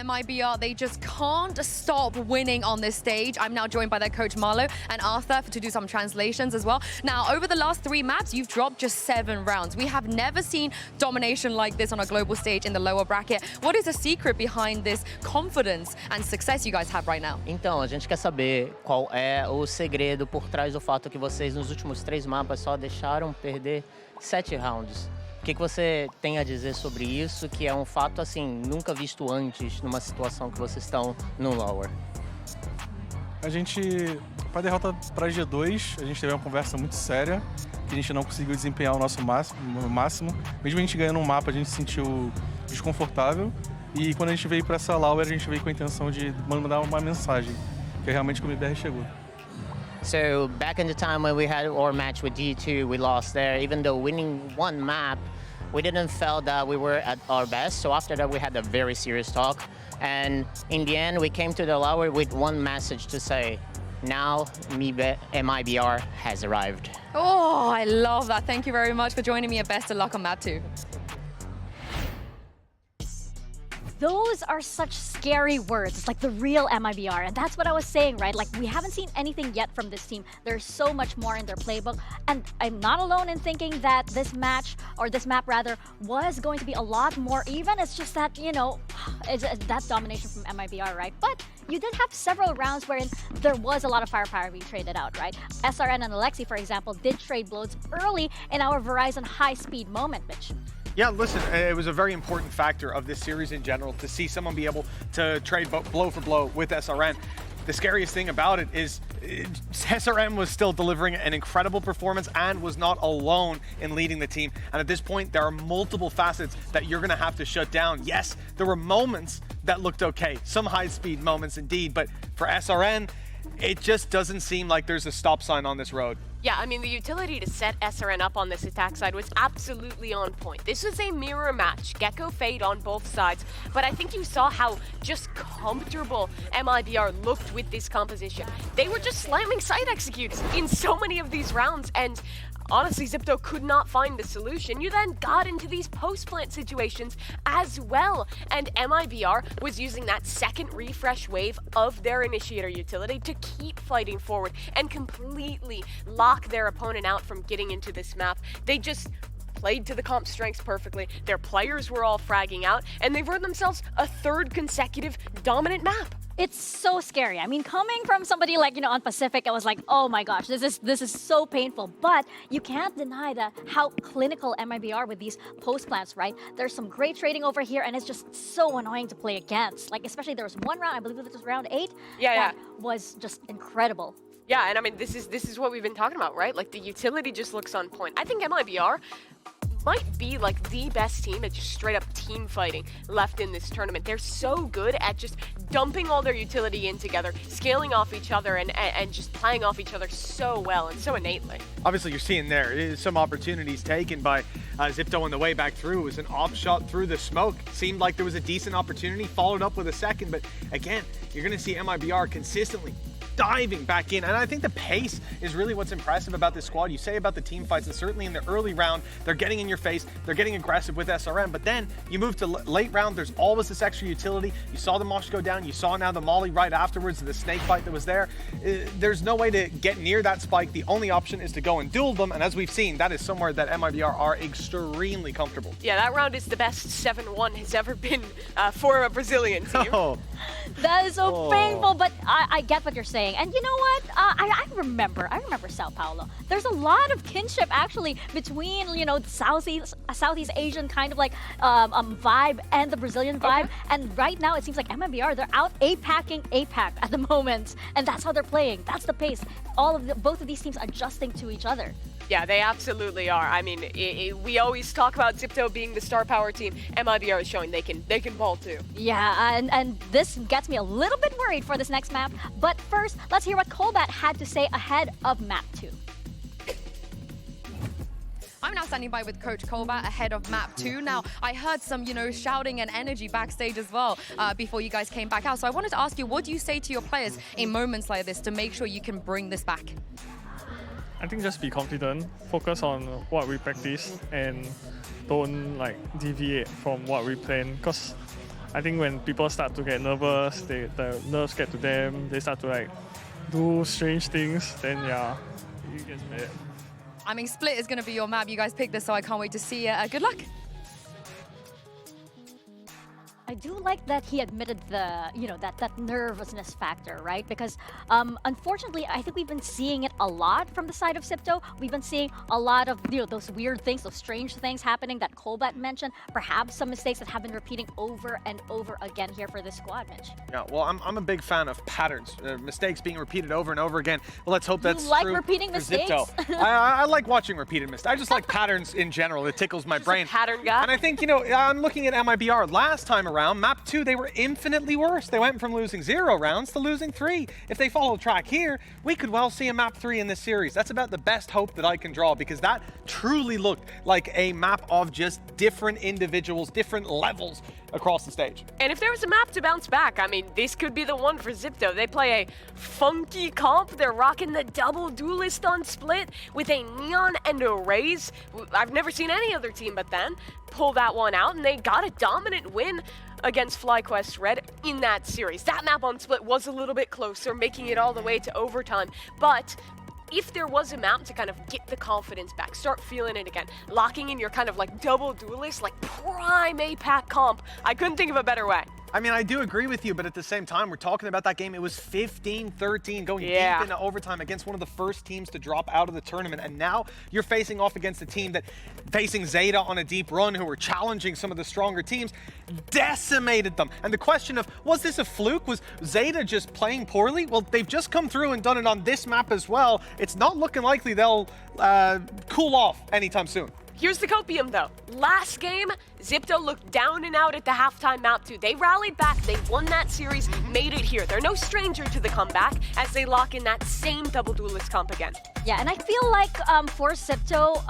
MIBR, they just can't stop winning on this stage. I'm now joined by their coach Marlo and Arthur to do some translations as well. Now, over the last 3 maps, you've dropped just 7 rounds. We have never seen domination like this on a global stage in the lower bracket. What is the secret behind this confidence and success you guys have right now? Então, a gente quer saber qual é o segredo por trás do fato que vocês nos últimos 3 mapas só deixaram perder 7 rounds. O que você tem a dizer sobre isso, que é um fato assim nunca visto antes numa situação que vocês estão no lower? A gente, para a derrota para G2, a gente teve uma conversa muito séria, que a gente não conseguiu desempenhar o nosso máximo. Mesmo a gente ganhando um mapa, a gente se sentiu desconfortável. E quando a gente veio para essa lower, a gente veio com a intenção de mandar uma mensagem, que é realmente que o MIBR chegou. So back in the time when we had our match with D2, we lost there. Even though winning 1 map, we didn't feel that we were at our best. So after that, we had a very serious talk. And in the end, we came to the lower with one message to say, now MIBR has arrived. Oh, I love that. Thank you very much for joining me, and best of luck on map 2. Those are such scary words. It's like the real MIBR. And that's what I was saying, right? Like, we haven't seen anything yet from this team. There's so much more in their playbook. And I'm not alone in thinking that this match, or this map rather, was going to be a lot more even. It's just that, you know, it's that domination from MIBR, right? But you did have several rounds wherein there was a lot of firepower being traded out, right? SRN and Alexi, for example, did trade blows early in our Verizon high-speed moment, Mitch. Yeah, listen, it was a very important factor of this series in general to see someone be able to trade blow for blow with SRN. The scariest thing about it is SRN was still delivering an incredible performance and was not alone in leading the team. And at this point, there are multiple facets that you're going to have to shut down. Yes, there were moments that looked okay, some high-speed moments indeed, but for SRN, it just doesn't seem like there's a stop sign on this road. Yeah, I mean, the utility to set SRN up on this attack side was absolutely on point. This was a mirror match, Gecko Fade on both sides, but I think you saw how just comfortable MIBR looked with this composition. They were just slamming side executes in so many of these rounds, and honestly, Zipto could not find the solution. You then got into these post-plant situations as well, and MIBR was using that second refresh wave of their initiator utility to keep fighting forward and completely lock their opponent out from getting into this map. They just played to the comp strengths perfectly. Their players were all fragging out, and they've earned themselves a 3rd consecutive dominant map. It's so scary. I mean, coming from somebody like, you know, on Pacific, I was like, oh my gosh, this is so painful. But you can't deny how clinical MIBR with these post plants, right? There's some great trading over here, and it's just so annoying to play against. Like, especially there was one round, I believe it was round 8, that was just incredible. Yeah, and I mean, this is what we've been talking about, right? Like, the utility just looks on point. I think MIBR might be like the best team at just straight up team fighting left in this tournament. They're so good at just dumping all their utility in together, scaling off each other, and just playing off each other so well and so innately. Obviously, you're seeing there some opportunities taken by Zipto on the way back through. It was an off shot through the smoke. Seemed like there was a decent opportunity, followed up with a second, but again, you're going to see MIBR consistently diving back in, and I think the pace is really what's impressive about this squad. You say about the team fights, and certainly in the early round, they're getting in your face, they're getting aggressive with SRM, but then you move to late round, there's always this extra utility. You saw the Mosh go down, you saw now the Molly right afterwards, the snake fight that was there. There's no way to get near that spike. The only option is to go and duel them, and as we've seen, that is somewhere that MIBR are extremely comfortable. Yeah, that round is the best 7-1 has ever been for a Brazilian team. Oh. That is so painful, but I get what you're saying. And you know what? I remember Sao Paulo. There's a lot of kinship actually between, you know, Southeast Asian kind of like vibe and the Brazilian vibe. Okay. And right now it seems like MIBR, they're out APACing APAC at the moment, and that's how they're playing. That's the pace. Both of these teams adjusting to each other. Yeah, they absolutely are. I mean, we always talk about Zipto being the star power team. MIBR is showing they can ball too. Yeah, and this gets me a little bit worried for this next map. But first, let's hear what Colbat had to say ahead of map 2. I'm now standing by with Coach Colbat ahead of map 2. Now, I heard some, you know, shouting and energy backstage as well before you guys came back out. So I wanted to ask you, what do you say to your players in moments like this to make sure you can bring this back? I think just be confident, focus on what we practice, and don't like deviate from what we plan. Because I think when people start to get nervous, the nerves get to them, they start to like do strange things, then yeah, it gets bad. I mean, Split is going to be your map. You guys picked this, so I can't wait to see it. Good luck. I do like that he admitted the, that nervousness factor, right? Because unfortunately, I think we've been seeing it a lot from the side of Zipto. We've been seeing a lot of, those weird things, those strange things happening that Colbat mentioned. Perhaps some mistakes that have been repeating over and over again here for this squad, Mitch. Yeah, well, I'm a big fan of patterns, mistakes being repeated over and over again. Well, let's hope that's you like true repeating for mistakes? Zipto. I like watching repeated mistakes. I just like patterns in general. It tickles my brain. A pattern guy. And I think, I'm looking at MIBR. Last time around, map 2, they were infinitely worse. They went from losing 0 rounds to losing 3. If they follow track here, we could well see a map 3 in this series. That's about the best hope that I can draw, because that truly looked like a map of just different individuals, different levels across the stage. And if there was a map to bounce back, I mean, this could be the one for Zipto. They play a funky comp. They're rocking the double duelist on Split with a Neon and a Raze. I've never seen any other team but then pull that one out, and they got a dominant win against FlyQuest Red in that series. That map on Split was a little bit closer, making it all the way to overtime, but if there was a map to kind of get the confidence back, start feeling it again, locking in your kind of like double duelist, like prime APAC comp, I couldn't think of a better way. I mean, I do agree with you, but at the same time, we're talking about that game. It was 15-13 going deep into overtime against one of the first teams to drop out of the tournament. And now you're facing off against a team that, facing Zeta on a deep run, who were challenging some of the stronger teams, decimated them. And the question of, was this a fluke? Was Zeta just playing poorly? Well, they've just come through and done it on this map as well. It's not looking likely they'll cool off anytime soon. Here's the copium though. Last game, Zipto looked down and out at the halftime map too. They rallied back, they won that series, made it here. They're no stranger to the comeback as they lock in that same double duelist comp again. Yeah, and I feel like for Zipto,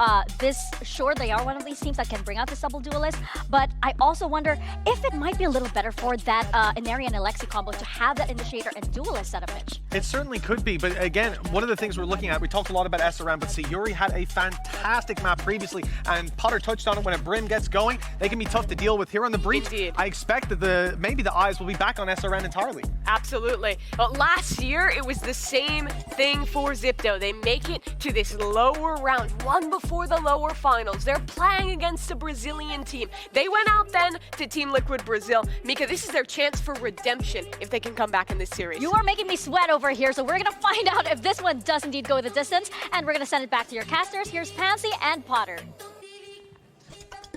sure, they are one of these teams that can bring out this double duelist, but I also wonder if it might be a little better for that Inari and Alexi combo to have that initiator and duelist setup, Mitch. It certainly could be, but again, one of the things we're looking at, we talked a lot about SRM, but Sayuri had a fantastic map previously, and Potter touched on it. When a Brim gets going, they can be tough to deal with. Here on the breach, Indeed. I expect that maybe the eyes will be back on SRM entirely. Absolutely. But last year, it was the same thing for Zipto. They make it to this lower round, one before the lower finals. They're playing against a Brazilian team. They went out then to Team Liquid Brazil. Mika, this is their chance for redemption if they can come back in this series. You are making me sweat over here, so we're going to find out if this one does indeed go the distance, and we're going to send it back to your casters. Here's Pansy and Potter.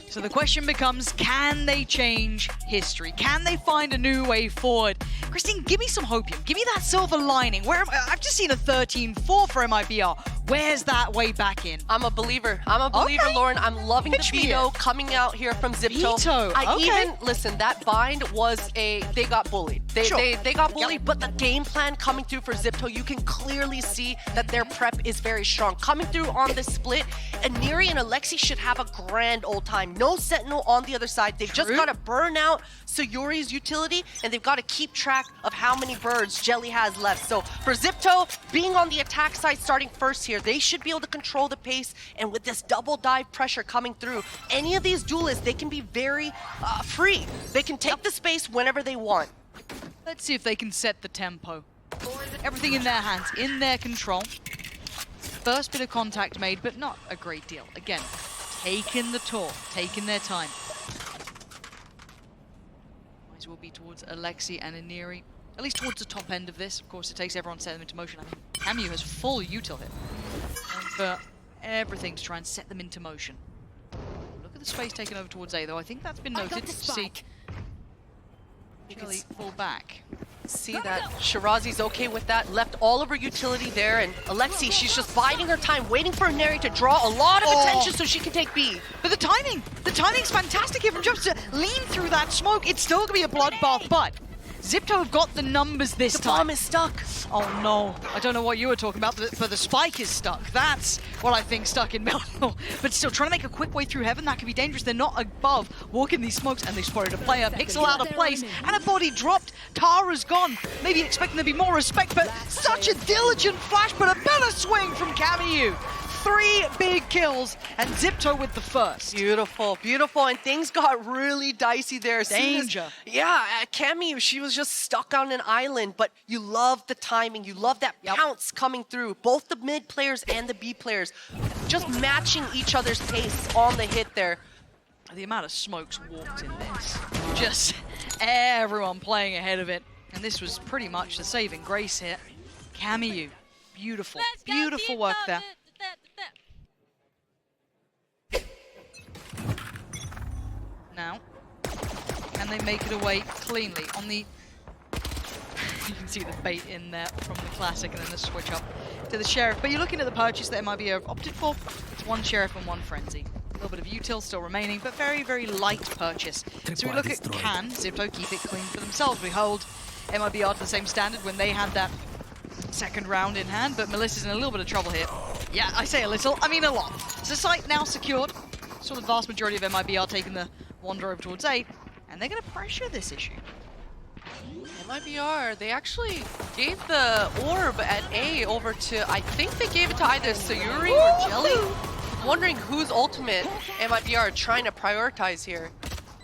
So the question becomes, can they change history? Can they find a new way forward? Christine, give me some hope here. Give me that silver lining. I've just seen a 13-4 for MIBR. Where's that way back in? I'm a believer. Okay. Lauren. I'm loving the veto coming out here from Zipto. Listen, that bind was they got bullied. They got bullied, but the game plan coming through for Zipto, you can clearly see that their prep is very strong. Coming through on this split, Inari and Alexi should have a grand old time. No Sentinel on the other side. They've just got to burn out Sayuri's utility, and they've got to keep track of how many birds Jelly has left. So for Zipto, being on the attack side, starting first here, they should be able to control the pace, and with this double dive pressure coming through, any of these duelists, they can be very free. They can take the space whenever they want. Let's see if they can set the tempo. Everything in their hands, in their control. First bit of contact made, but not a great deal. Again, taking the tour, taking their time. Might as well be towards Alexi and Inari. At least towards the top end of this. Of course, it takes everyone to set them into motion. I mean, Camu has full util here. And for everything to try and set them into motion. Look at the space taken over towards A, though. I think that's been noted. See Jelly fall back. See that Shirazi's okay with that, left all of her utility there, and Alexi, she's just biding her time, waiting for Inari to draw a lot of attention so she can take B. But the timing's fantastic here from Jumps to lean through that smoke. It's still gonna be a bloodbath, but Zipto have got the numbers this time. The bomb is stuck. Oh no, I don't know what you were talking about, but the spike is stuck. That's what I think stuck in Melville. But still, trying to make a quick way through heaven, that could be dangerous. They're not above walking these smokes, and they spotted a player. Pixel out of place, and a body dropped. Tara's gone. Maybe expecting there to be more respect, but such a diligent flash, but a better swing from Camu. 3 big kills, and Zipto with the first. Beautiful, beautiful, and things got really dicey there. As soon as- Danger. yeah, Cammy, she was just stuck on an island, but you love the timing, you love that pounce coming through. Both the mid players and the B players just matching each other's pace on the hit there. The amount of smokes walked in this. Just everyone playing ahead of it. And this was pretty much the saving grace here. Cammy, beautiful, beautiful work there. Now, can they make it away cleanly on the... You can see the bait in there from the Classic and then the switch up to the Sheriff. But you're looking at the purchase that MIBR have opted for. It's 1 Sheriff and 1 Frenzy. A little bit of util still remaining, but very, very light purchase. So we look at can Zipto keep it clean for themselves. We hold MIBR to the same standard when they had that second round in hand, but Melissa's in a little bit of trouble here. Yeah, I say a little, I mean a lot. So site now secured. So the vast majority of MIBR taking the wander over towards A, and they're going to pressure this issue. MIBR, they actually gave the orb at A over to, I think they gave it to either Sayuri or Jelly. Wondering whose ultimate MIBR are trying to prioritize here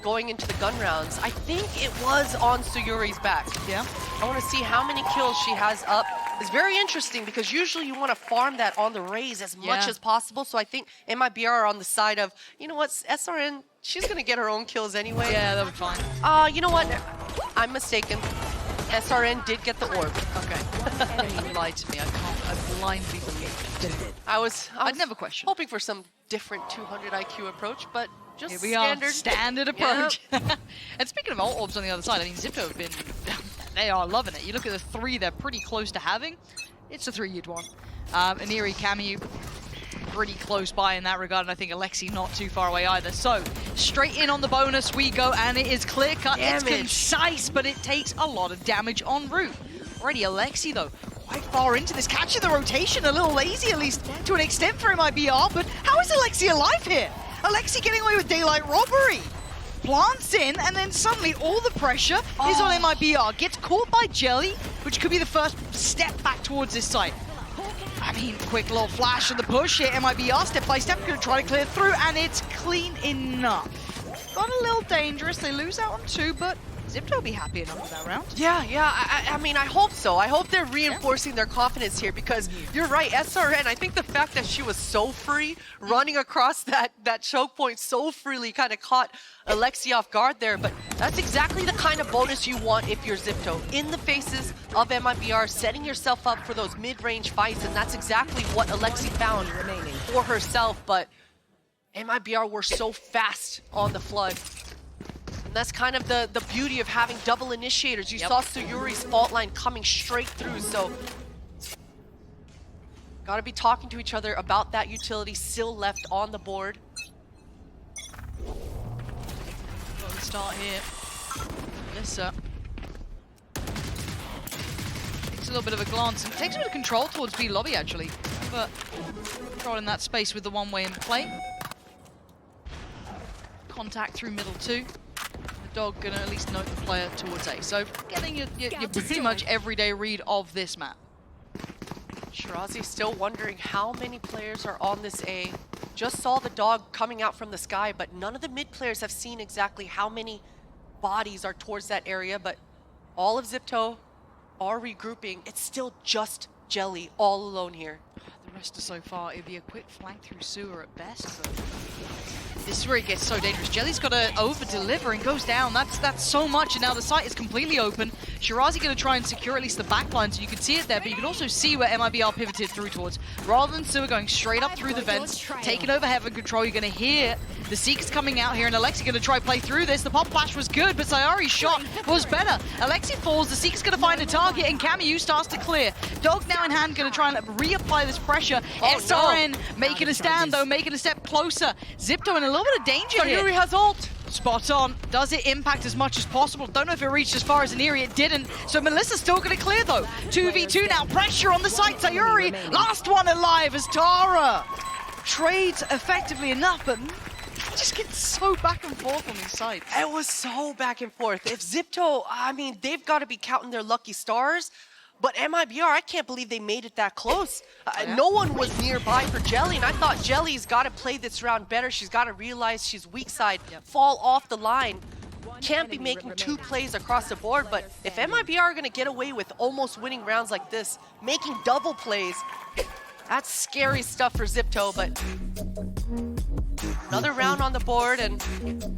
going into the gun rounds. I think it was on Sayuri's back. Yeah. I want to see how many kills she has up. It's very interesting because usually you want to farm that on the Raze as much as possible. So I think MIBR are on the side of, you know what, SRN, she's going to get her own kills anyway. Yeah, that'll be fine. You know what? I'm mistaken. SRN did get the orb. Okay. You lied to me. I blindly believed it. I'd never question. Hoping for some different 200 IQ approach, but just Here we standard approach. Yep. And speaking of ult orbs on the other side, I mean, Zipto have been, they are loving it. You look at the 3 they're pretty close to having. It's the 3 you'd want. Aniri, Cammy, pretty close by in that regard, and I think Alexi not too far away either. So, straight in on the bonus we go, and it is clear-cut. It's concise, but it takes a lot of damage en route. Already Alexi, though, quite far into this. Catching the rotation, a little lazy, at least to an extent for MIBR, but how is Alexi alive here? Alexi getting away with daylight robbery. Plants in, and then suddenly all the pressure is on MIBR. Gets caught by Jelly, which could be the first step back towards this site. I mean, quick little flash of the push here. MIBR, step by step, going to try to clear through, and it's clean enough. Got a little dangerous. They lose out on 2, but Zipto will be happy enough with that round. Yeah. I mean, I hope so. I hope they're reinforcing their confidence here because you're right, SRN, I think the fact that she was so free, running across that choke point so freely kind of caught Alexi off guard there, but that's exactly the kind of bonus you want if you're Zipto. In the faces of MIBR, setting yourself up for those mid-range fights, and that's exactly what Alexi found for herself, but MIBR were so fast on the flood. And that's kind of the beauty of having double initiators. You saw Sayuri's fault line coming straight through, so gotta be talking to each other about that utility still left on the board. Got the start here. Melissa takes a little bit of a glance and takes a bit of control towards B lobby actually, but controlling that space with the one-way in play. Contact through middle 2. Dog gonna at least note the player towards A. So getting your pretty much everyday read of this map. Shirazi still wondering how many players are on this A. Just saw the dog coming out from the sky, but none of the mid players have seen exactly how many bodies are towards that area, but all of Zipto are regrouping. It's still just Jelly all alone here. The rest are so far, it'd be a quick flank through sewer at best, but this is where it gets so dangerous. Jelly's got to over-deliver and goes down. That's so much, and now the site is completely open. Shirazi going to try and secure at least the backline, so you can see it there, but you can also see where MIBR pivoted through towards. Rather than sewer going straight up through the vents, taking over heaven control, you're going to hear the Seekers coming out here, and Alexi going to try play through this. The pop flash was good, but Sayuri's shot was better. Alexi falls, the Seekers going to find a target, and Cammy starts to clear. Dog now in hand, going to try and reapply this pressure. SRN making a stand, though, making a step closer. Zipto in a little bit of danger here. Sayuri has ult. Spot on. Does it impact as much as possible? Don't know if it reached as far as Aniri. It didn't. So Melissa's still going to clear, though. 2v2 now. Pressure on the site. Sayuri, last one alive as Tara trades effectively enough, but just gets so back and forth on these sites. It was so back and forth. If Zipto, I mean, they've got to be counting their lucky stars. But MIBR, I can't believe they made it that close. No one was nearby for Jelly, and I thought Jelly's got to play this round better. She's got to realize she's weak side, fall off the line. Can't be making 2 plays across the board, but if MIBR are going to get away with almost winning rounds like this, making double plays, that's scary stuff for Zipto, but another round on the board, and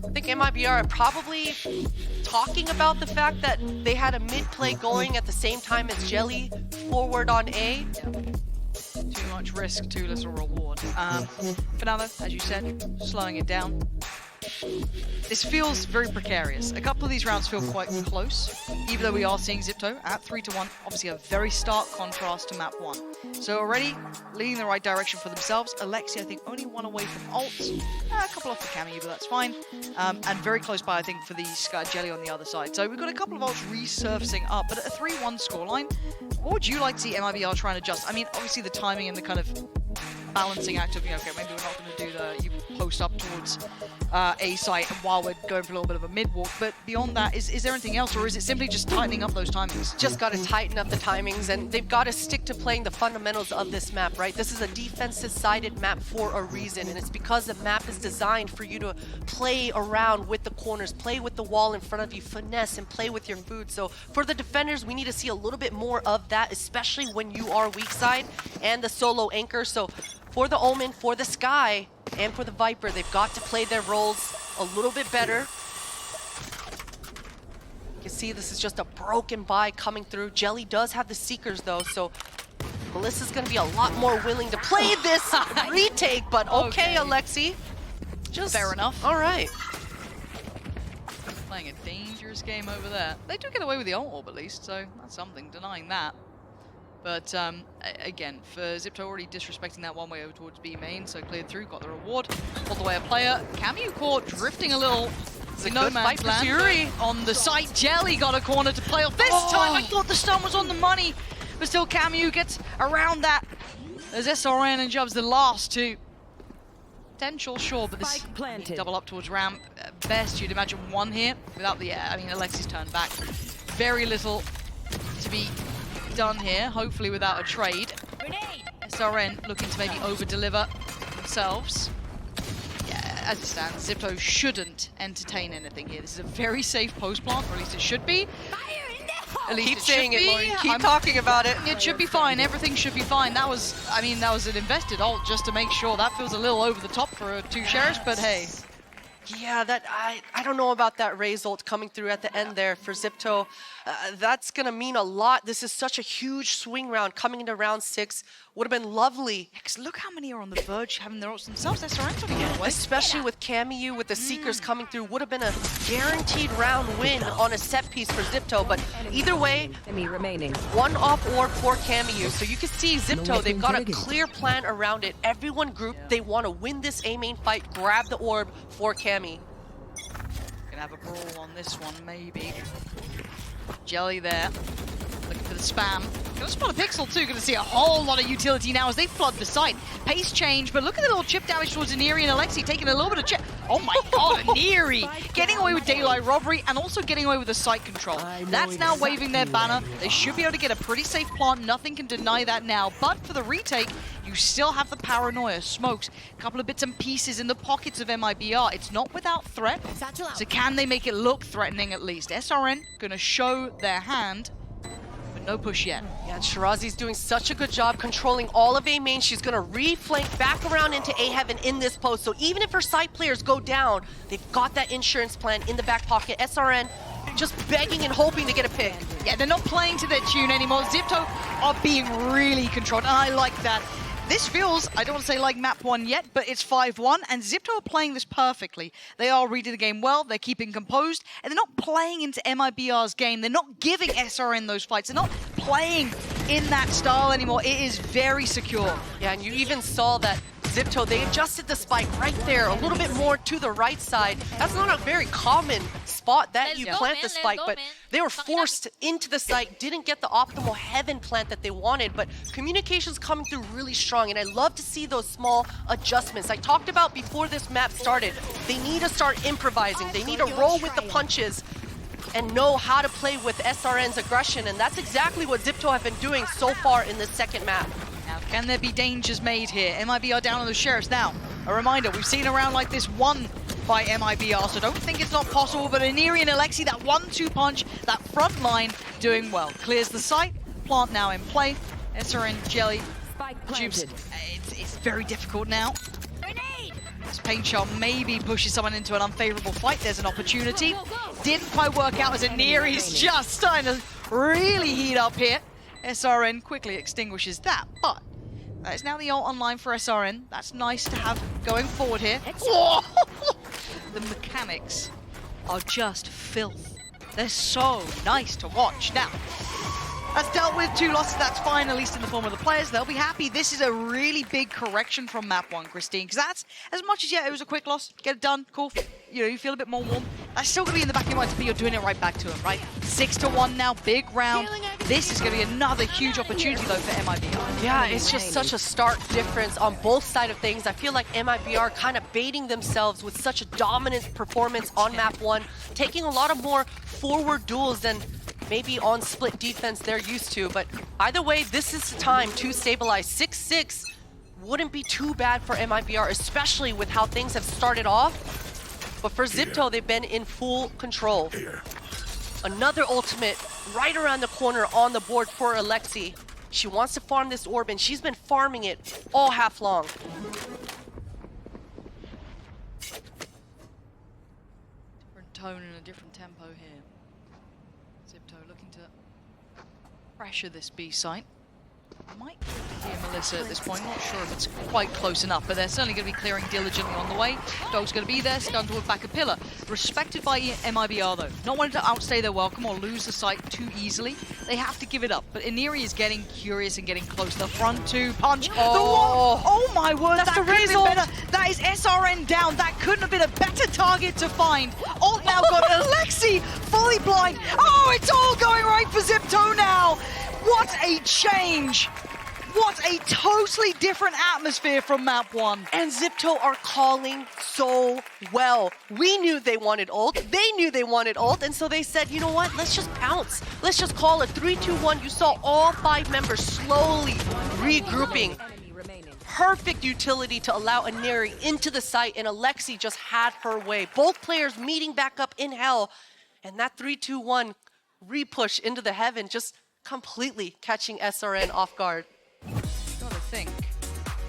I think MIBR are probably talking about the fact that they had a mid-play going at the same time as Jelly forward on A. Too much risk, too little reward. For now, though, as you said, slowing it down. This feels very precarious. A couple of these rounds feel quite close, even though we are seeing Zipto at 3-1. Obviously a very stark contrast to map 1. So already leading the right direction for themselves. Alexi, I think, only 1 away from ults. A couple off the cameo, but that's fine. And very close by, I think, for the Jelly on the other side. So we've got a couple of ults resurfacing up, but at a 3-1 scoreline, what would you like to see MIBR trying to adjust? I mean, obviously the timing and the kind of balancing act of, okay, maybe we're not going to do the, you post up towards A site while we're going for a little bit of a mid walk, but beyond that, is there anything else, or is it simply just tightening up those timings? Just got to tighten up the timings, and they've got to stick to playing the fundamentals of this map, right? This is a defensive-sided map for a reason, and it's because the map is designed for you to play around with the corners, play with the wall in front of you, finesse, and play with your food. So for the defenders, we need to see a little bit more of that, especially when you are weak side and the solo anchor. So for the Omen, for the Sky, and for the Viper, they've got to play their roles a little bit better. You can see this is just a broken buy coming through. Jelly does have the Seekers though, so Melissa's gonna be a lot more willing to play this retake, but okay, Alexi. Just fair enough. All right. Playing a dangerous game over there. They do get away with the ult orb at least, so that's something, denying that. But again, for Zipto already disrespecting that one way over towards B main, so cleared through, got the reward. All the way a player. Cameo caught drifting a little. No man's land Fury on the site. Jelly got a corner to play off. This time I thought the stun was on the money, but still Cameo gets around that. As SRN and Jubs the last two. Potential, sure, but this double up towards ramp. Best you'd imagine 1 here without the I mean, Alexi's turned back. Very little to be done here, hopefully without a trade. SRN looking to maybe over-deliver themselves. Yeah, as it stands, Zipto shouldn't entertain anything here. This is a very safe post plant, or at least it should be. At least Keep it saying should it, be. Lauren. Keep talking about it. It should be fine. Everything should be fine. That was, I mean, that was an invested ult just to make sure. That feels a little over the top for 2 sheriffs, but hey. Yeah, that I don't know about that Raze ult coming through at the end there for Zipto. That's going to mean a lot. This is such a huge swing round coming into round 6. Would have been lovely. Because look how many are on the verge having their ults themselves. SRN's going to get away. Especially with Cameo, with the Seekers coming through. Would have been a guaranteed round win on a set piece for Zipto. But either way, 1 off orb for Cameo. So you can see Zipto, they've got a clear plan around it. Everyone grouped. They want to win this A main fight, grab the orb for Cameo. Gonna have a brawl on this one, maybe. Jelly there. Looking for the spam. Gonna spot a pixel too. Gonna see a whole lot of utility now as they flood the site. Pace change, but look at the little chip damage towards Aniri and Alexi taking a little bit of chip. Oh my god, Aniri getting away with daylight robbery and also getting away with the site control. That's now waving their banner. They should be able to get a pretty safe plant. Nothing can deny that now. But for the retake, you still have the paranoia. Smokes, a couple of bits and pieces in the pockets of MIBR. It's not without threat. So can they make it look threatening at least? SRN gonna show their hand. No push yet. Yeah, and Shirazi's doing such a good job controlling all of A main. She's going to re-flank back around into A heaven in this post. So even if her side players go down, they've got that insurance plan in the back pocket. SRN just begging and hoping to get a pick. Yeah, they're not playing to their tune anymore. Zipto are being really controlled, and I like that. This feels, I don't want to say like map 1 yet, but it's 5-1, and Zipto are playing this perfectly. They are reading the game well, they're keeping composed, and they're not playing into MIBR's game. They're not giving SRN those fights. They're not playing in that style anymore. It is very secure. Yeah, and you even saw that Zipto, they adjusted the spike right there, a little bit more to the right side. That's not a very common spot that you plant the spike, but they were forced into the site, didn't get the optimal heaven plant that they wanted, but communication's coming through really strong, and I love to see those small adjustments. I talked about before this map started, they need to start improvising. They need to roll with the punches. and know how to play with SRN's aggression, and that's exactly what Zipto have been doing so far in this second map. Now, can there be dangers made here? MIBR down on the Sheriffs. Now, a reminder, we've seen a round like this won by MIBR, so don't think it's not possible, but Aniri and Alexi, that 1-2 punch, that front line, doing well. Clears the site, plant now in play. SRN, Jelly, Jubes, it's very difficult now. This paint shot maybe pushes someone into an unfavorable fight. There's an opportunity. Didn't quite work out as Aniri's just starting to really heat up here. SRN quickly extinguishes that, but that is now the ult online for SRN. That's nice to have going forward here. The mechanics are just filth. They're so nice to watch. Now, that's dealt with, 2 losses, that's fine, at least in the form of the players. They'll be happy. This is a really big correction from map 1, Christine, because that's, as much as, yeah, it was a quick loss, get it done, cool, you know, you feel a bit more warm. That's still going to be in the back of your mind, but you're doing it right back to him, right? 6-1 now, big round. This is going to be another huge opportunity, though, for MIBR. Yeah, it's just such a stark difference on both sides of things. I feel like MIBR kind of baiting themselves with such a dominant performance on map 1, taking a lot of more forward duels than maybe on split defense they're used to, but either way, this is the time to stabilize. 6-6 wouldn't be too bad for MIBR, especially with how things have started off. But for Zipto, they've been in full control. Another ultimate right around the corner on the board for Alexi. She wants to farm this orb, and she's been farming it all half long. Different tone and a different tempo here. Zipto looking to pressure this B site. Might hear Melissa at this point, not sure if it's quite close enough, but they're certainly going to be clearing diligently on the way. Dog's going to be there, stunned toward back of pillar. Respected by MIBR though. Not wanting to outstay their welcome or lose the site too easily. They have to give it up, but Aniri is getting curious and getting close. The front 2 punch. Oh my word, that's that the could have been result. better. That is SRN down. That couldn't have been a better target to find. Ult now got Alexi fully blind. Oh, it's all going right for Zipto now. What a change! What a totally different atmosphere from map 1. And Zipto are calling so well. We knew they wanted ult, they knew they wanted ult, and so they said, you know what, let's just pounce. Let's just call it 3-2-1. You saw all 5 members slowly regrouping. Perfect utility to allow Aniri into the site, and Alexi just had her way. Both players meeting back up in hell, and that 3-2-1 re-push into the heaven just completely catching SRN off guard. Gotta think.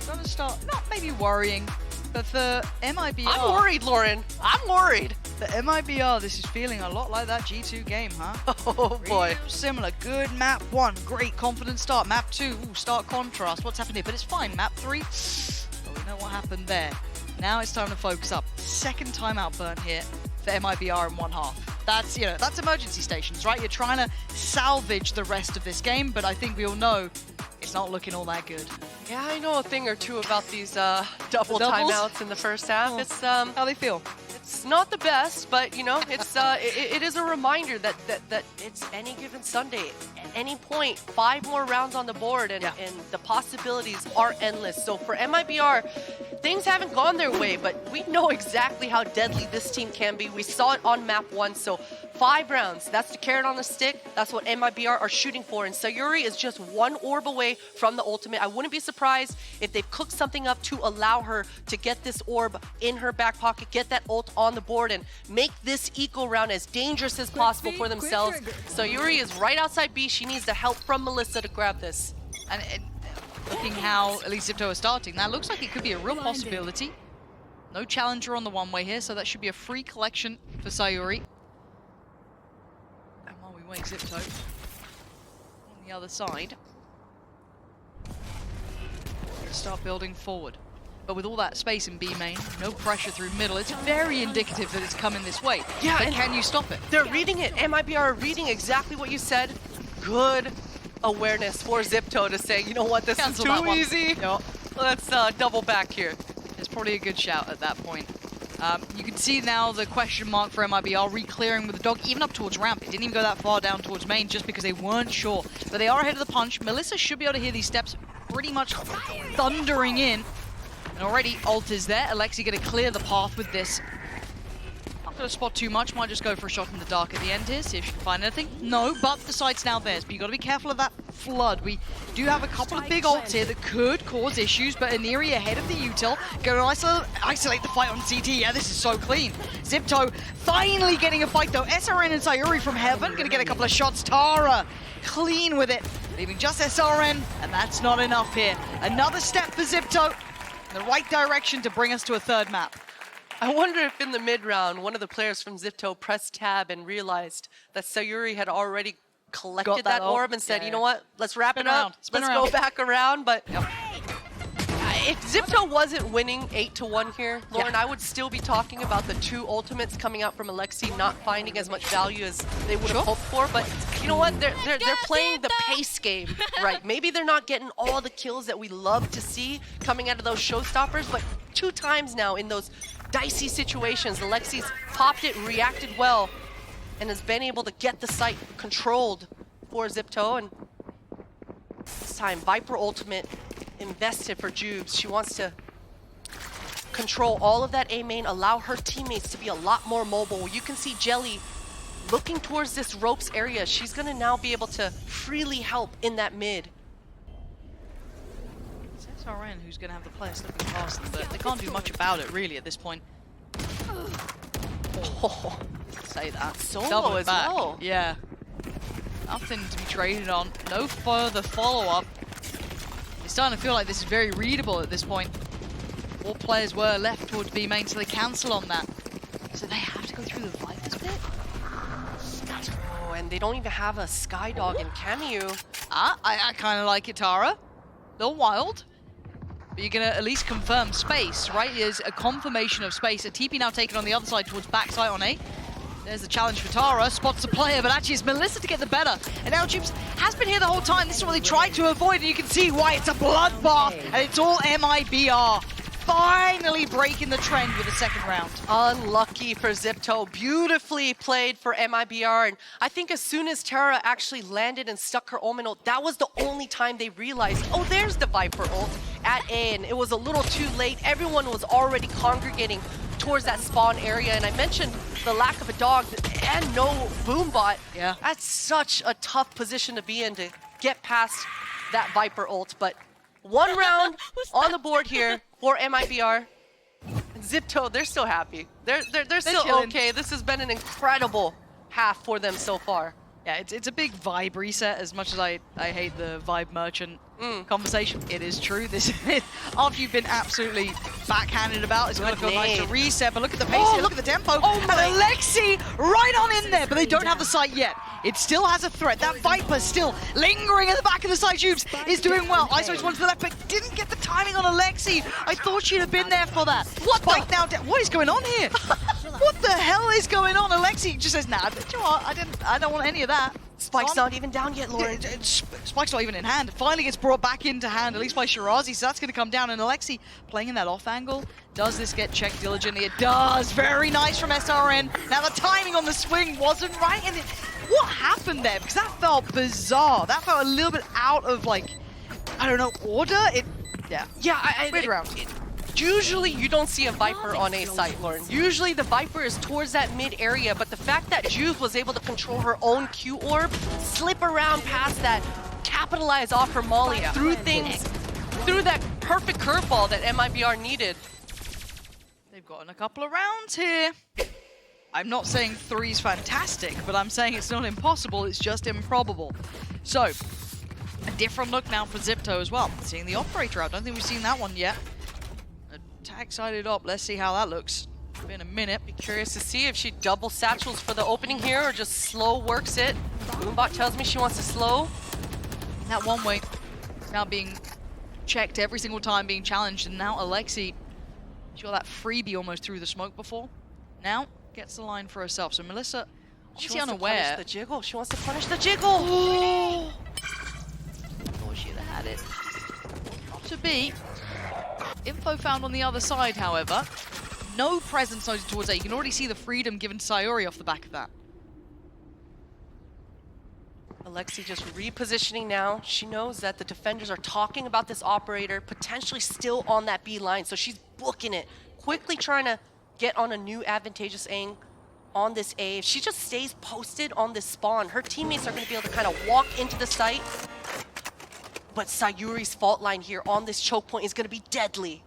Gotta start, not maybe worrying, but for MIBR... I'm worried, Lauren. I'm worried. For MIBR, this is feeling a lot like that G2 game, huh? Oh boy. Real similar. Good map 1, great confident start. Map 2, ooh, stark contrast. What's happened here? But it's fine. Map 3, well, we know what happened there. Now it's time to focus up. Second timeout burn here for MIBR in one half. That's, you know, that's emergency stations, right? You're trying to salvage the rest of this game, but I think we all know it's not looking all that good. Yeah, I know a thing or two about these double doubles? timeouts in the first half. Oh. It's How they feel? it's not the best, but you know, it's it is a reminder that it's any given Sunday. At any point, 5 more rounds on the board, and the possibilities are endless. So for MIBR, things haven't gone their way, but we know exactly how deadly this team can be. We saw it on map 1, so 5 rounds. That's the carrot on the stick. That's what MIBR are shooting for, and Sayuri is just 1 orb away from the ultimate. I wouldn't be surprised if they've cooked something up to allow her to get this orb in her back pocket, get that ult on the board, and make this eco round as dangerous as possible for themselves. Sayuri is right outside B. She needs the help from Melissa to grab this. And looking how at least Zipto is starting, that looks like it could be a real possibility. No challenger on the one-way here, so that should be a free collection for Sayuri. And while we wait, Zipto on the other side. Start building forward. But with all that space in B main, no pressure through middle, it's very indicative that it's coming this way. Yeah, but and can you stop it? They're reading it. MIBR are reading exactly what you said. Good awareness for Zipto to say, you know what, this Cancel is that too one. easy. Yep. Let's double back here. It's probably a good shout at that point. You can see now the question mark for MIBR re-clearing with the dog, even up towards ramp. It didn't even go that far down towards main just because they weren't sure. But they are ahead of the punch. Melissa should be able to hear these steps pretty much thundering in. And already ult is there. Alexi going to clear the path with this. Gonna spot too much, might just go for a shot in the dark at the end here, see if she can find anything. No, but the site's now theirs, but you gotta be careful of that flood. We do have a couple of big ults here that could cause issues, but Aniri ahead of the util, gonna isolate the fight on CT. Yeah, this is so clean. Zipto finally getting a fight though. SRN and Sayuri from heaven, gonna get a couple of shots. Tara clean with it, leaving just SRN, and that's not enough here. Another step for Zipto in the right direction to bring us to a third map. I wonder if in the mid-round, one of the players from Zipto pressed tab and realized that Sayuri had already collected that orb and said, you know what, let's wrap it up, let's go back around. But if Zipto wasn't winning 8-1 here, Lauren, I would still be talking about the 2 ultimates coming out from Alexi not finding as much value as they would have hoped for. But you know what, they're playing the pace game, right? Maybe they're not getting all the kills that we love to see coming out of those showstoppers, but 2 times now in those dicey situations, Alexi's popped it, reacted well, and has been able to get the site controlled for Zipto. And this time, Viper ultimate invested for Jubes. She wants to control all of that A main, allow her teammates to be a lot more mobile. You can see Jelly looking towards this ropes area. She's gonna now be able to freely help in that mid. It's SRN who's gonna have the player slipping past them, but they can't do much about it really at this point. Oh, Say that. Solo as well. Yeah. Nothing to be traded on. No further follow-up. It's starting to feel like this is very readable at this point. 4 players were left towards B main, so they cancel on that. So they have to go through the Vipers bit? Oh, and they don't even have a Skydog in Cameo. I kind of like it, Tara. A little wild. But you're going to at least confirm space, right? There's a confirmation of space. A TP now taken on the other side towards backside on A. There's the challenge for Tara. Spots the player, but actually it's Melissa to get the better. And now Jubes has been here the whole time. This is what they tried to avoid, and you can see why it's a bloodbath. And it's all MIBR. Finally breaking the trend with the second round. Unlucky for Zipto. Beautifully played for MIBR. And I think as soon as Tara actually landed and stuck her Omen ult, that was the only time they realized, oh, there's the Viper ult at A. And it was a little too late. Everyone was already congregating towards that spawn area. And I mentioned the lack of a dog and no boom bot. Yeah. That's such a tough position to be in to get past that Viper ult. But 1 round on the board here for MIBR. And Zipto, they're still happy. They're still chilling. okay. This has been an incredible half for them so far. Yeah, it's a big vibe reset. As much as I hate the vibe merchant conversation, it is true. This after you've been absolutely backhanded about, it's going to feel nice to reset. But look at the pace here, look at the tempo. And Alexi right on in there, but they don't have the site yet. It still has a threat. That Viper still lingering at the back of the site. Jubes is doing well. Iso's one to the left, but didn't get the timing on Alexi. I thought she'd have been there for that. What Spike now? What is going on here? What the hell is going on? Alexi just says, nah, you know what? I don't want any of that. Spike's not even down yet, Lauren. Spike's not even in hand. It finally gets brought back into hand, at least by Shirazi, so that's going to come down. And Alexi playing in that off angle. Does this get checked diligently? It does. Very nice from SRN. Now the timing on the swing wasn't right. And what happened there? Because that felt bizarre. That felt a little bit out of, like, I don't know, order? Weird round. Usually you don't see a Viper on a site, Lauren. Usually the Viper is towards that mid area, but the fact that Jubes was able to control her own Q orb, slip around past that, capitalize off her molly, through things, through that perfect curveball that MIBR needed. They've gotten a couple of rounds here. I'm not saying 3's fantastic, but I'm saying it's not impossible, it's just improbable. So, a different look now for Zipto as well. Seeing the operator out, I don't think we've seen that one yet. Attack sided up, let's see how that looks. In a minute. Be curious to see if she double satchels for the opening here or just slow works it. Boombot tells me she wants to slow. That one way is now being checked every single time, being challenged, and now Alexi, she got that freebie almost through the smoke before. Now gets the line for herself. So Melissa, obviously unaware. Punish the jiggle. She wants to punish the jiggle. Oh. Thought she'd have had it. Not to be. Info found on the other side, however. No presence noted towards A. You can already see the freedom given to Sayuri off the back of that. Alexi just repositioning now. She knows that the defenders are talking about this operator, potentially still on that B line, so she's booking it. Quickly trying to get on a new advantageous on this A. If she just stays posted on this spawn, her teammates are going to be able to kind of walk into the site. But Sayuri's fault line here on this choke point is going to be deadly.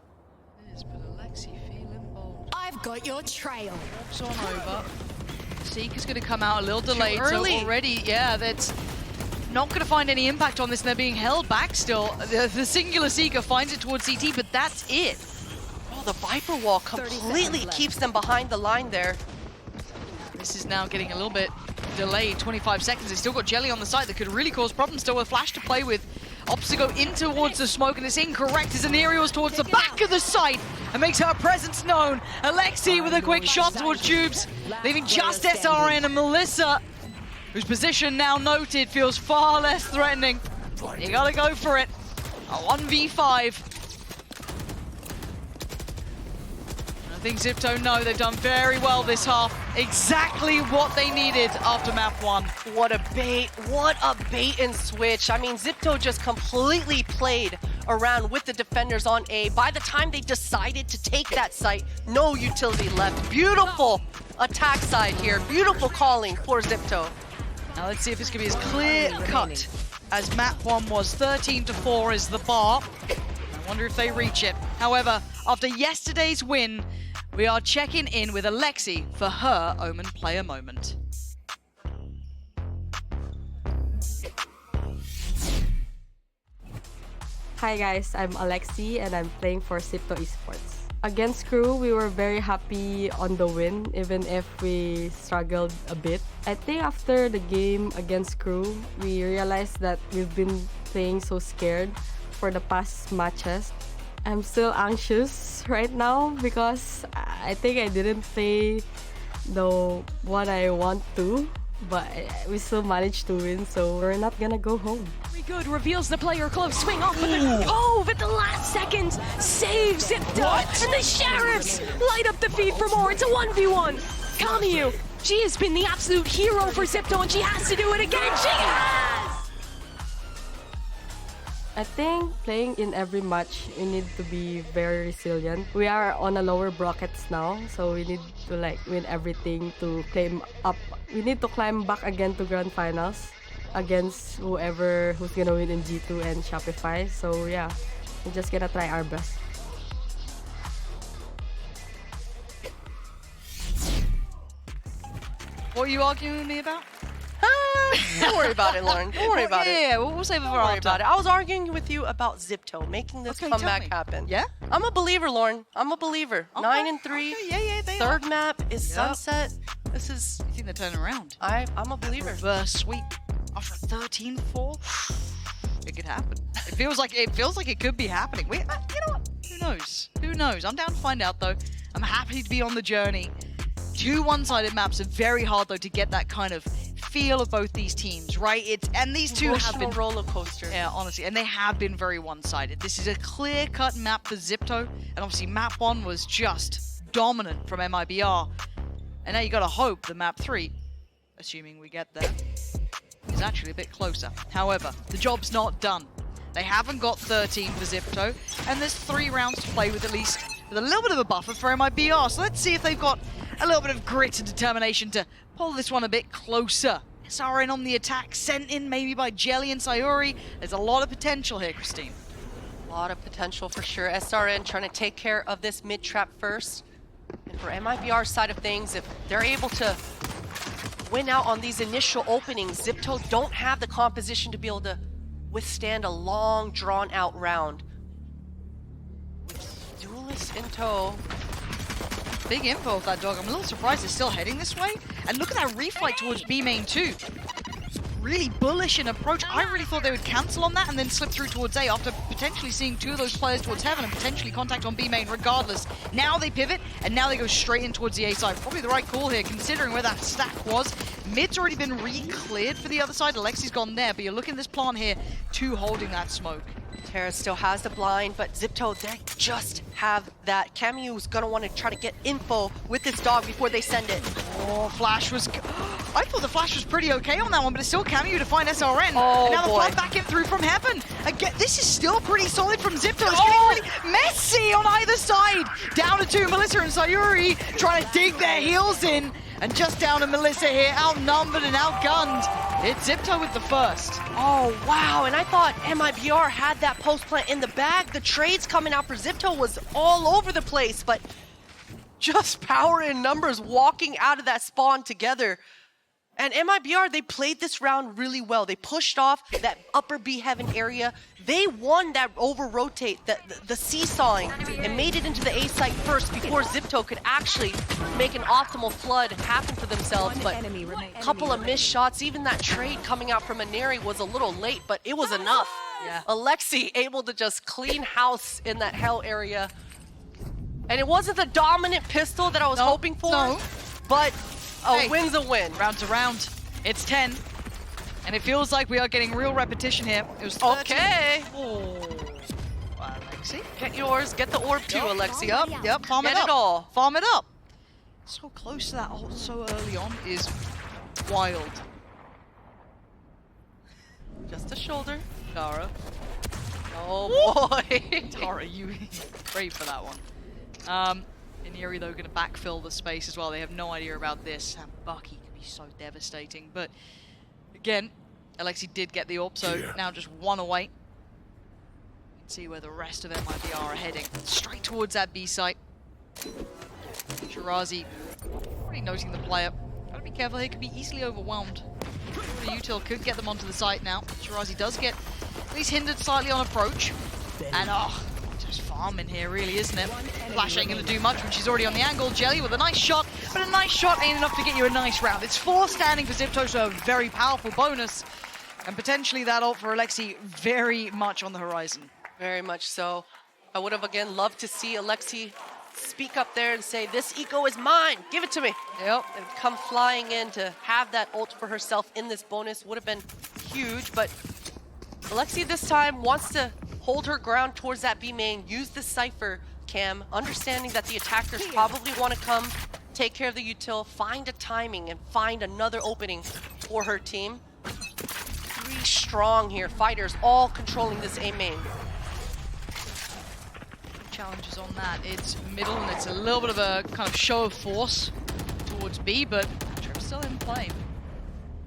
It is, but Alexi feeling bold. I've got your trail. Walks on over. Seeker's going to come out a little delayed. early. So already, yeah, that's not going to find any impact on this, and they're being held back still. The singular Seeker finds it towards CT, but that's it. Oh, the Viper wall completely keeps them behind the line there. This is now getting a little bit delayed, 25 seconds. They've still got Jelly on the side that could really cause problems. Still a Flash to play with. Opts to go in towards the smoke, and it's incorrect as Anerial's towards the back of the site and makes her presence known. Alexi with a quick shot towards Tubes, leaving just SRN and Melissa, whose position now noted feels far less threatening. You gotta go for it. A 1v5. I think Zipto know they've done very well this half. Exactly what they needed after map 1. What a bait and switch. I mean, Zipto just completely played around with the defenders on A. By the time they decided to take that site, no utility left. Beautiful attack side here. Beautiful calling for Zipto. Now let's see if it's gonna be as clear cut as map 1 was. 13-4 is the bar. I wonder if they reach it. However, after yesterday's win, we are checking in with Alexi for her Omen player moment. Hi guys, I'm Alexi and I'm playing for Zipto Esports. Against Crew, we were very happy on the win, even if we struggled a bit. I think after the game against Crew, we realized that we've been playing so scared for the past matches. I'm still anxious right now because I think I didn't play the one I want to, but we still managed to win, so we're not gonna go home. Very good, reveals the player close, swing off with the Cove at the last second, saves Zipto, and the Sheriffs light up the feed for more. It's a 1v1. Kamiyu, she has been the absolute hero for Zipto, and she has to do it again. She has! I think playing in every match, you need to be very resilient. We are on a lower brackets now, so we need to win everything to climb up. We need to climb back again to Grand Finals against whoever who's gonna win in G2 and Shopify. So yeah, we're just gonna try our best. What are you arguing with me about? Don't worry about it, Lauren. Don't worry about it. Yeah, we'll save it for Don't worry after. about it. I was arguing with you about Zipto making this Okay, tell comeback me. happen. Yeah? I'm a believer, Lauren. I'm a believer. Okay, 9-3. okay, yeah, they Third are. map is Yep. Sunset. This is. You think they're turning around? I'm a believer. Reverse sweep after 13-4. It could happen. It feels like it could be happening. You know what? Who knows? Who knows? I'm down to find out though. I'm happy to be on the journey. 2 one-sided maps are very hard though to get that kind of feel of both these teams, right? And these two have been roller coaster. Yeah, honestly, and they have been very one-sided. This is a clear-cut map for Zipto, and obviously map 1 was just dominant from MIBR. And now you gotta hope the map 3, assuming we get there, is actually a bit closer. However, the job's not done. They haven't got 13 for Zipto, and there's 3 rounds to play with, at least with a little bit of a buffer for MIBR. So let's see if they've got a little bit of grit and determination to pull this one a bit closer. SRN on the attack, sent in maybe by Jelly and Sayuri. There's a lot of potential here, Christine. A lot of potential for sure. SRN trying to take care of this mid trap first. And for MIBR's side of things, if they're able to win out on these initial openings, Zipto don't have the composition to be able to withstand a long, drawn-out round. With Duelist in tow. Big info of that dog. I'm a little surprised it's still heading this way. And look at that refight towards B main too. Really bullish in approach. I really thought they would cancel on that and then slip through towards A after potentially seeing 2 of those players towards Heaven and potentially contact on B main regardless. Now they pivot and now they go straight in towards the A side. Probably the right call here considering where that stack was. Mid's already been re-cleared for the other side. Alexi's gone there, but you're looking at this plant here, 2 holding that smoke. Terra still has the blind, but Zipto, they just have that. Kamiyu's gonna want to try to get info with this dog before they send it. Oh, Flash was... I thought the Flash was pretty okay on that one, but it's still Kamiyu to find SRN. Oh, and now the boy. flat back in through from Heaven. Again, this is still pretty solid from Zipto. It's getting really messy on either side. Down to 2, Melissa and Sayuri trying to dig their heels in. And just down to Melissa here, outnumbered and outgunned. It's Zipto with the first. Oh, wow, and I thought MIBR had that post plant in the bag. The trades coming out for Zipto was all over the place, but just power in numbers walking out of that spawn together. And MIBR, they played this round really well. They pushed off that upper B heaven area. They won that over-rotate, the seesawing, and made it into the A site first before Zipto could actually make an optimal flood happen for themselves. But a couple of missed shots, even that trade coming out from Aneri was a little late, but it was enough. Yeah. Alexi able to just clean house in that hell area. And it wasn't the dominant pistol that I was hoping for, but a win's a win. Round to round, it's 10. And it feels like we are getting real repetition here. It was 13. Okay. Oh. Alexi. Get yours, get the orb too, Alexi. Yep, farm Get it up. it all. Farm it up. So close to that ult so early on is wild. Just a shoulder. Tara. Oh boy. Tara, you great for that one. Iniri, though, going to backfill the space as well. They have no idea about this. And Bucky could be so devastating. But again, Alexi did get the orb, so now just one away. You can see where the rest of MIBR are heading. Straight towards that B site. Shirazi already noting the player. Gotta be careful, he could be easily overwhelmed. The util could get them onto the site now. Shirazi does get at least hindered slightly on approach. And just farming here, really, isn't it? Flash ain't gonna do much when she's already on the angle. Jelly with a nice shot, but a nice shot ain't enough to get you a nice round. It's 4 standing for Zipto, so a very powerful bonus. And potentially that ult for Alexi very much on the horizon. Very much so. I would have, again, loved to see Alexi speak up there and say, this eco is mine, give it to me. Yep. And come flying in to have that ult for herself in this bonus would have been huge, but Alexi this time wants to hold her ground towards that B main, use the Cypher cam, understanding that the attackers probably want to come, take care of the util, find a timing, and find another opening for her team. 3 strong here, fighters all controlling this A main. Challenges on that. It's middle, and it's a little bit of a kind of show of force towards B, but Trip's still in play.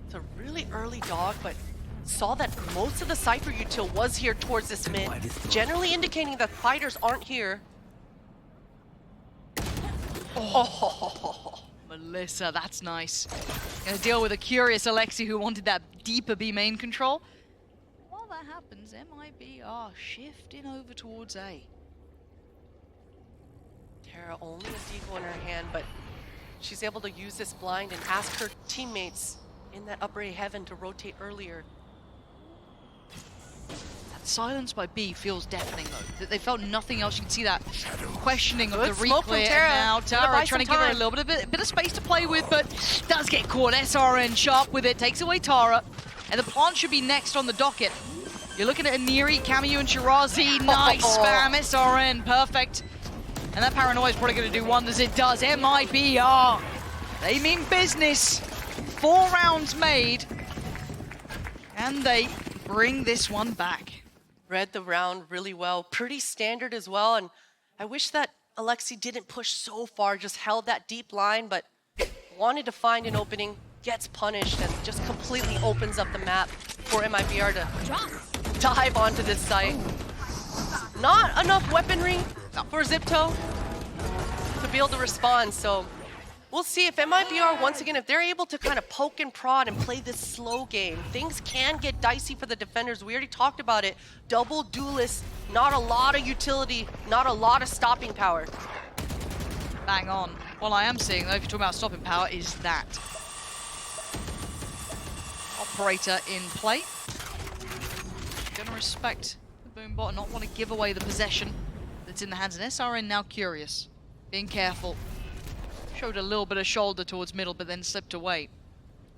It's a really early dog, but saw that most of the Cypher util was here towards this mid, generally indicating that fighters aren't here. Melissa, that's nice. Gonna deal with a curious Alexi who wanted that deeper B main control. While that happens, MIBR shifting over towards A. Tara only a decoy in her hand, but she's able to use this blind and ask her teammates in that upper A heaven to rotate earlier. Silence by B feels deafening though. They felt nothing else. You can see that questioning of Good the smoke from replay. Tara. Now Tara trying to give her a little bit of space to play with, but does get caught. SRN sharp with it, takes away Tara. And the plant should be next on the docket. You're looking at Aneri, Cameo, and Shirazi. Nice spam, SRN, perfect. And that paranoia is probably going to do wonders. It does. MIBR. They mean business. 4 rounds made. And they bring this one back. Read the round really well, pretty standard as well, and I wish that Alexi didn't push so far, just held that deep line, but wanted to find an opening, gets punished, and just completely opens up the map for MIBR to dive onto this site. Not enough weaponry for Zipto to be able to respond, so we'll see if MIBR, once again, if they're able to kind of poke and prod and play this slow game, things can get dicey for the defenders. We already talked about it. Double duelist, not a lot of utility, not a lot of stopping power. Bang on. What I am seeing, though, if you're talking about stopping power, is that. Operator in play. Gonna respect the boom bot and not want to give away the possession that's in the hands of SRN. Now curious. Being careful. Showed a little bit of shoulder towards middle, but then slipped away.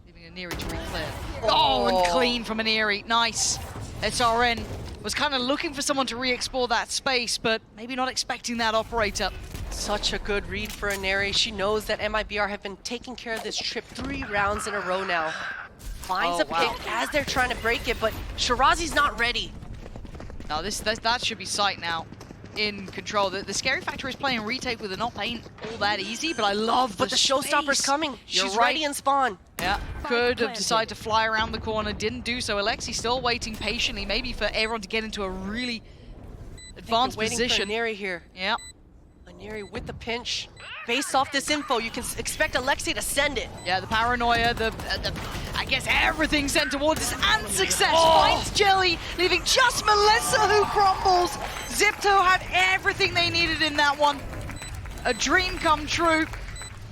Leaving Aneri to re-clear. Oh, and clean from Aneri. Nice. SRN was kind of looking for someone to re-explore that space, but maybe not expecting that operator. Such a good read for Aneri. She knows that MIBR have been taking care of this trip 3 rounds in a row now. Finds a pick as they're trying to break it, but Shirazi's not ready. Now that should be sight now. in control. The scary factor is playing retake with an op ain't all that easy, but I love But the showstopper's coming. She's ready in spawn. Yeah, could have decided to fly around the corner, didn't do so. Alexi still waiting patiently, maybe for everyone to get into a really advanced position. For Aneri here. Yeah. Aneri with the pinch. Based off this info, you can expect Alexi to send it. Yeah, the paranoia, I guess everything sent towards this, and success finds Jelly, leaving just Melissa who crumbles. Zipto had everything they needed in that one. A dream come true.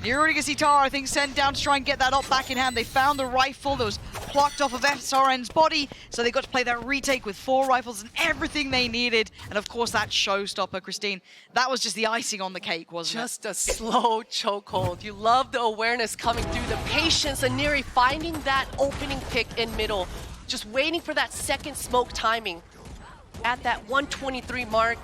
Niruriga Tara, I think, sent down to try and get that op back in hand. They found the rifle that was plucked off of SRN's body, so they got to play that retake with 4 rifles and everything they needed. And of course, that showstopper, Christine, that was just the icing on the cake, wasn't Just a slow chokehold. You love the awareness coming through, the patience, Aneri finding that opening pick in middle, just waiting for that second smoke timing at that 123 mark.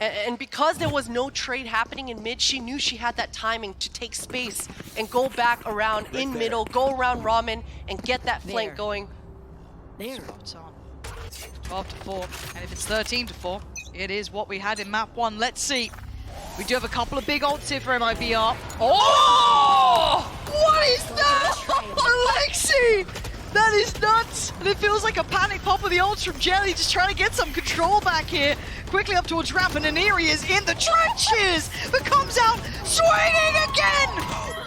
And because there was no trade happening in mid, she knew she had that timing to take space and go back around in middle, go around Ramen, and get that flank going. There. 12-4, and if it's 13-4, it is what we had in map 1. Let's see. We do have a couple of big ults here for MIBR. Oh! What is that? Alexi! That is nuts! And it feels like a panic pop of the ults from Jelly, just trying to get some control back here. Quickly up towards Ramp, and Aneri is in the trenches, but comes out swinging again!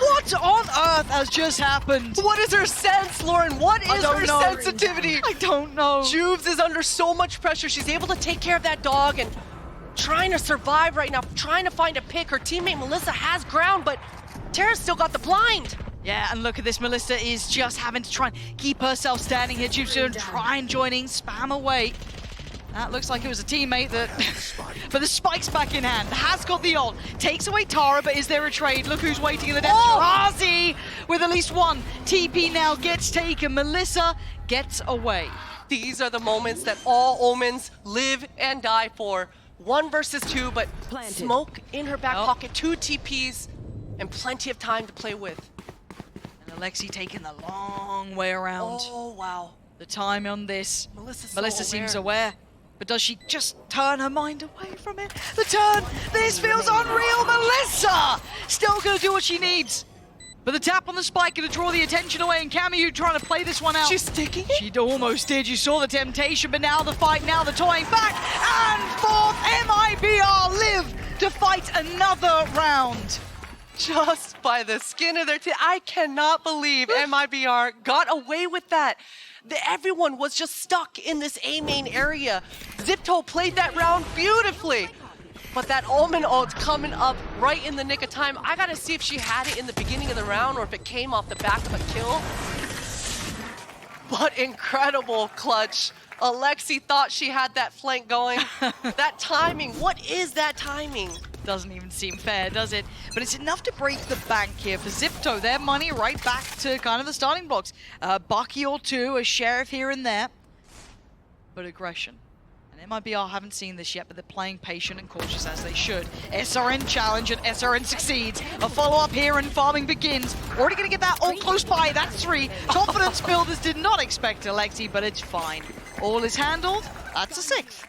What on earth has just happened? What is her sense, Lauren? What is her sensitivity? I don't know. Juves is under so much pressure. She's able to take care of that dog and trying to survive right now, trying to find a pick. Her teammate Melissa has ground, but Tara's still got the blind. Yeah, and look at this. Melissa is just having to try and keep herself standing here. Juve's going to try and join in, spam away. That looks like it was a teammate that... but the spike's back in hand. Has got the ult. Takes away Tara, but is there a trade? Look who's waiting in the depths. Razi with at least one. TP now gets taken. Melissa gets away. These are the moments that all Omens live and die for. 1 versus 2, but smoke in her back pocket, 2 TPs, and plenty of time to play with. And Alexi taking the long way around. Oh, wow. The time on this. Melissa seems aware. But does she just turn her mind away from it? The turn! This feels unreal! Melissa! Still gonna do what she needs. But the tap on the spike gonna draw the attention away, and Camu trying to play this one out. She's sticking it? She almost did. You saw the temptation, but now the fight, now the toying back. And fourth, MIBR live to fight another round. Just by the skin of their teeth. I cannot believe MIBR got away with that. Everyone was just stuck in this A main area. Zipto played that round beautifully. But that Omen ult coming up right in the nick of time. I gotta see if she had it in the beginning of the round or if it came off the back of a kill. But incredible clutch. Alexi thought she had that flank going. That timing, what is that timing? Doesn't even seem fair, does it? But it's enough to break the bank here for Zipto. Their money right back to kind of the starting blocks. Bucky or 2, a sheriff here and there. But aggression. And MIBR haven't seen this yet, but they're playing patient and cautious as they should. SRN challenge and SRN succeeds. A follow-up here and farming begins. Already gonna get that all close by, that's 3. Confidence builders did not expect Alexi, but it's fine. All is handled, that's a 6th.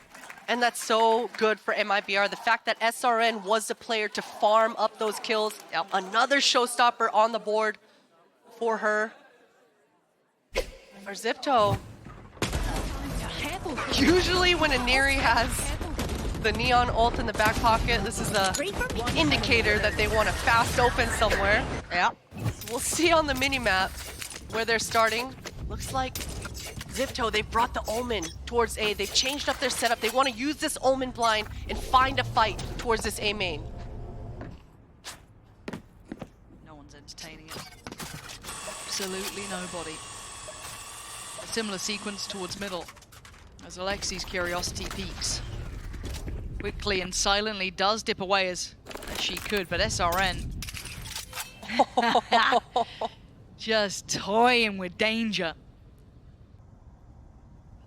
And that's so good for MIBR. The fact that SRN was the player to farm up those kills. Another showstopper on the board for her. For Zipto. Usually when Aneri has the neon ult in the back pocket, this is the indicator that they want to fast open somewhere. Yeah. We'll see on the mini-map where they're starting. Looks like Zipto, they've brought the Omen towards A. They've changed up their setup. They want to use this Omen blind and find a fight towards this A main. No one's entertaining it. Absolutely nobody. A similar sequence towards middle as Alexi's curiosity peaks. Quickly and silently does dip away as she could, but SRN just toying with danger.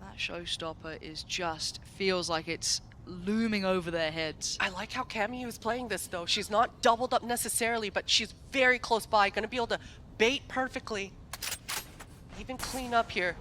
That showstopper is just feels like it's looming over their heads. I like how Camu is playing this though. She's not doubled up necessarily, but she's very close by, gonna be able to bait perfectly. Even clean up here.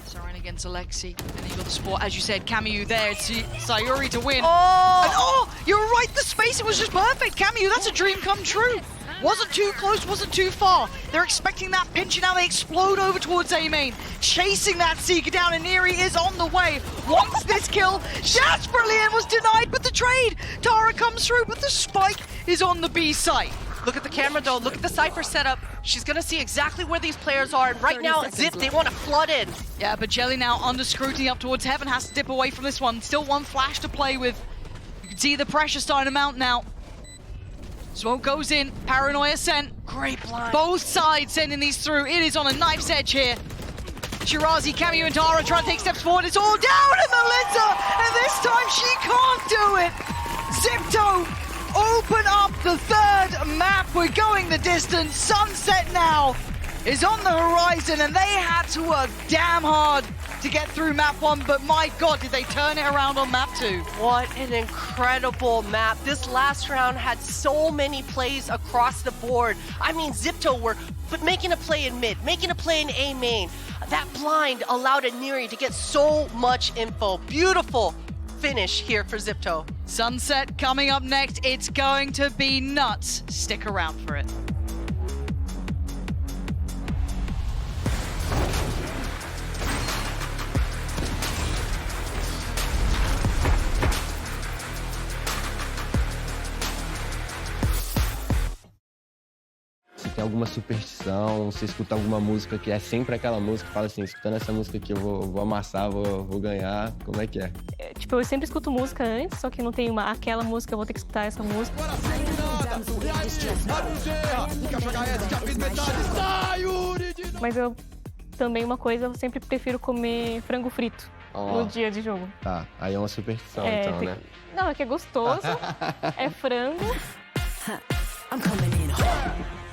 Sarena against Alexi. And then you got the support, as you said, Camu there to Sayuri to win. Oh! And oh, you're right, the space, it was just perfect. Camu, that's a dream come true. Wasn't too close, wasn't too far. They're expecting that pinch, and now they explode over towards A-Main. Chasing that Seeker down, and Neri is on the way. Wants this kill, desperately, and was denied, but the trade. Tara comes through, but the spike is on the B site. Look at the camera though, look at the Cypher setup. She's gonna see exactly where these players are, and right now, Zip, they want to flood in. Yeah, but Jelly now under scrutiny up towards Heaven, has to dip away from this one. Still one flash to play with. You can see the pressure starting to mount now. Smoke goes in, Paranoia sent. Great blind. Both sides sending these through. It is on a knife's edge here. Shirazi, Camu, and Tara trying to take steps forward. It's all down in the litter, and this time she can't do it. Zipto open up the third map. We're going the distance. Sunset now is on the horizon, and they had to work damn hard to get through map 1, but my god, did they turn it around on map 2. What an incredible map. This last round had so many plays across the board. I mean, Zipto were making a play in mid, making a play in A main. That blind allowed Neri to get so much info. Beautiful finish here for Zipto. Sunset coming up next. It's going to be nuts. Stick around for it. Tem alguma superstição, você escuta alguma música que é sempre aquela música, fala assim, escutando essa música aqui eu vou amassar, vou ganhar, como é que é? Tipo, eu sempre escuto música antes, só que não tem aquela música, eu vou ter que escutar essa música. Mas eu também uma coisa, eu sempre prefiro comer frango frito no dia de jogo. Tá, aí é uma superstição então, né? Não, é que é gostoso, é frango. I'm coming in hard.